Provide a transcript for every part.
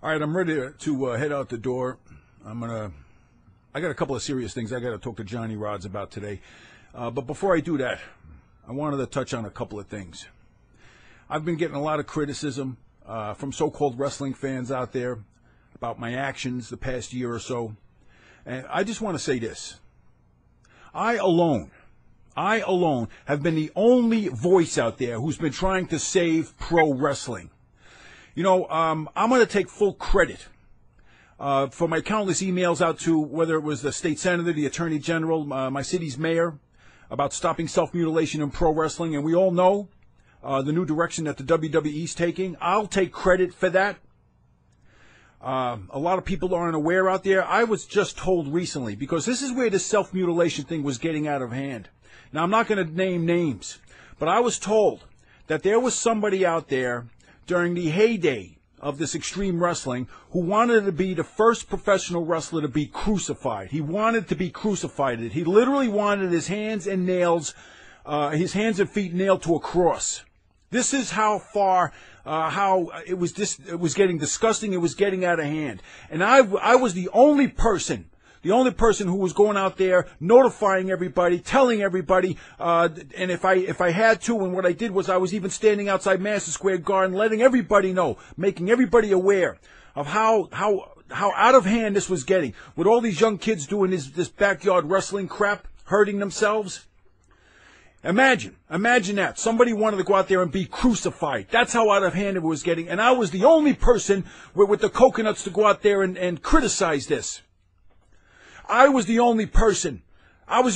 All right, I'm ready to head out the door. I got a couple of serious things I got to talk to Johnny Rods about today. But before I do that, I wanted to touch on a couple of things. I've been getting a lot of criticism from so-called wrestling fans out there about my actions the past year or so. And I just want to say this. I alone have been the only voice out there who's been trying to save pro wrestling. You know, I'm going to take full credit for my countless emails out to whether it was the state senator, the attorney general, my city's mayor, about stopping self-mutilation in pro wrestling. And we all know the new direction that the WWE's taking. I'll take credit for that. A lot of people aren't aware out there. I was just told recently, because this is where this self-mutilation thing was getting out of hand. Now, I'm not going to name names, but I was told that there was somebody out there during the heyday of this extreme wrestling who wanted to be the first professional wrestler to be crucified. He wanted to be crucified. He literally wanted his hands and feet nailed to a cross. This is how far, how it was getting disgusting. It was getting out of hand. And I was the only person who was going out there notifying everybody, telling everybody, and if I had to, and what I did was I was even standing outside Madison Square Garden, letting everybody know, making everybody aware of how out of hand this was getting, with all these young kids doing this backyard wrestling crap, hurting themselves. Imagine that. Somebody wanted to go out there and be crucified. That's how out of hand it was getting. And I was the only person with the coconuts to go out there and criticize this. I was the only person who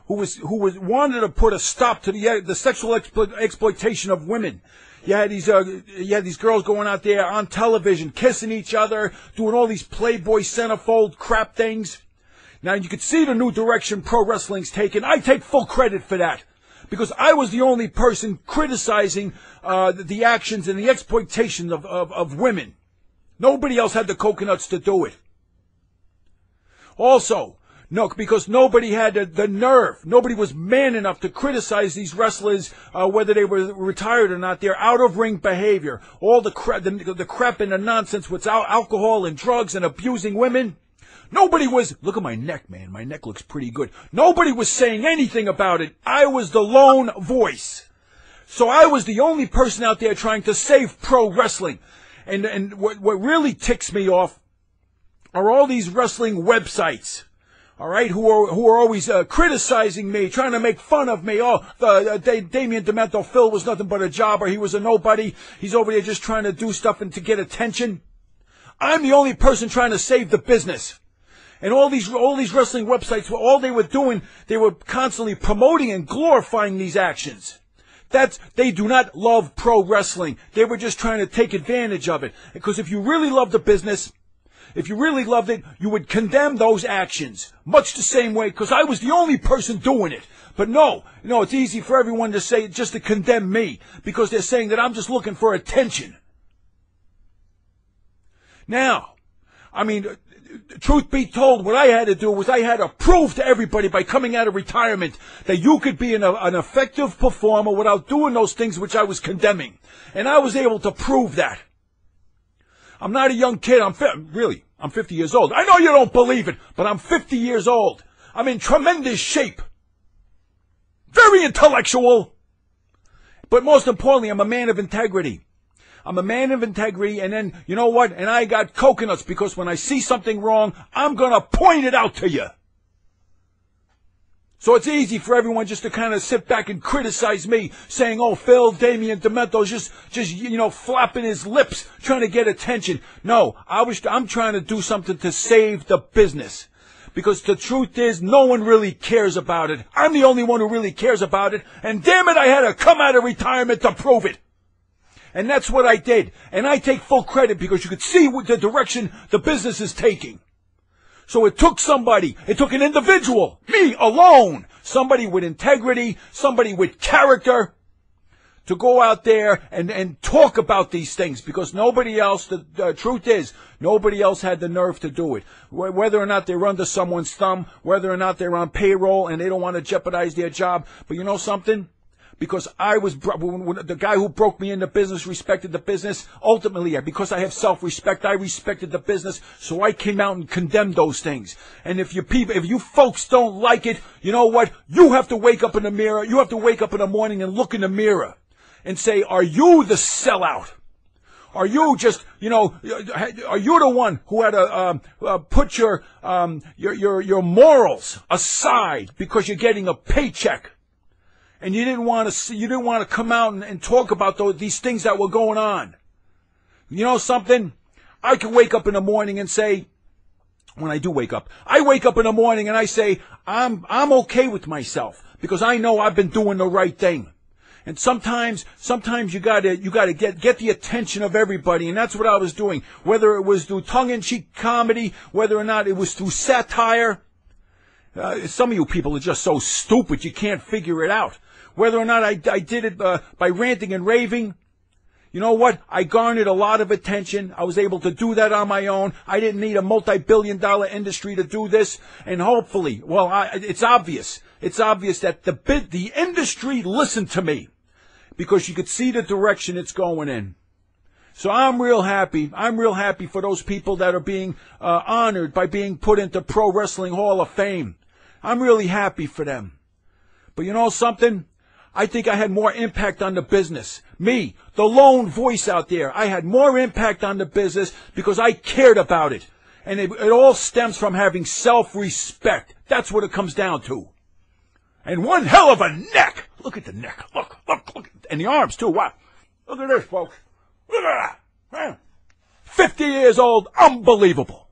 wanted to put a stop to the sexual exploitation of women. You had these girls going out there on television, kissing each other, doing all these Playboy centerfold crap things. Now, you can see the new direction pro wrestling's taken. I take full credit for that, because I was the only person criticizing the actions and the exploitation of women. Nobody else had the coconuts to do it. Also, no, because nobody had the nerve. Nobody was man enough to criticize these wrestlers, whether they were retired or not. Their out-of-ring behavior, all the crap and the nonsense with alcohol and drugs and abusing women. Nobody was, look at my neck, man. My neck looks pretty good. Nobody was saying anything about it. I was the lone voice. So I was the only person out there trying to save pro wrestling. And what really ticks me off are all these wrestling websites, all right, who are always criticizing me, trying to make fun of me. Oh, Damien Demento, Phil was nothing but a jobber. He was a nobody. He's over there just trying to do stuff and to get attention. I'm the only person trying to save the business. And all these wrestling websites, all they were doing, they were constantly promoting and glorifying these actions. They do not love pro wrestling. They were just trying to take advantage of it. Because if you really love the business, if you really loved it, you would condemn those actions. Much the same way, because I was the only person doing it. But no, it's easy for everyone to say, just to condemn me, because they're saying that I'm just looking for attention. Now, I mean, truth be told, what I had to do was I had to prove to everybody by coming out of retirement that you could be an effective performer without doing those things which I was condemning. And I was able to prove that. I'm not a young kid. I'm 50 years old. I know you don't believe it, but I'm 50 years old. I'm in tremendous shape. Very intellectual. But most importantly, I'm a man of integrity. I'm a man of integrity, and then, you know what? And I got coconuts, because when I see something wrong, I'm going to point it out to you. So it's easy for everyone just to kind of sit back and criticize me, saying, oh, Phil, Damien Demento's just flapping his lips, trying to get attention. No, I'm trying to do something to save the business. Because the truth is, no one really cares about it. I'm the only one who really cares about it. And damn it, I had to come out of retirement to prove it. And that's what I did. And I take full credit, because you could see what the direction the business is taking. So it took somebody, it took an individual, me alone, somebody with integrity, somebody with character, to go out there and talk about these things, because nobody else, the truth is, nobody else had the nerve to do it. Whether or not they're under someone's thumb, whether or not they're on payroll and they don't want to jeopardize their job. But you know something? because when the guy who broke me into business respected the business. Ultimately, because I have self-respect, I respected the business, so I came out and condemned those things. And if you folks don't like it, you know what? You have to wake up in the mirror. You have to wake up in the morning and look in the mirror and say, are you the sellout? Are you just, are you the one who had to put your morals aside because you're getting a paycheck? And you didn't want to come out and talk about these things that were going on. You know something? I can wake up in the morning and say, when I do wake up, I wake up in the morning and I say, I'm okay with myself because I know I've been doing the right thing. And sometimes you gotta get the attention of everybody, and that's what I was doing. Whether it was through tongue-in-cheek comedy, whether or not it was through satire. Some of you people are just so stupid you can't figure it out. Whether or not I did it by ranting and raving, you know what? I garnered a lot of attention. I was able to do that on my own. I didn't need a multi-billion-dollar industry to do this. And hopefully, it's obvious. It's obvious that the industry listened to me because you could see the direction it's going in. So I'm real happy. I'm real happy for those people that are being honored by being put into Pro Wrestling Hall of Fame. I'm really happy for them. But you know something? I think I had more impact on the business. Me, the lone voice out there, I had more impact on the business because I cared about it. And it all stems from having self-respect. That's what it comes down to. And one hell of a neck. Look at the neck. Look. And the arms, too. Wow. Look at this, folks. Look at that. 50 years old. Unbelievable.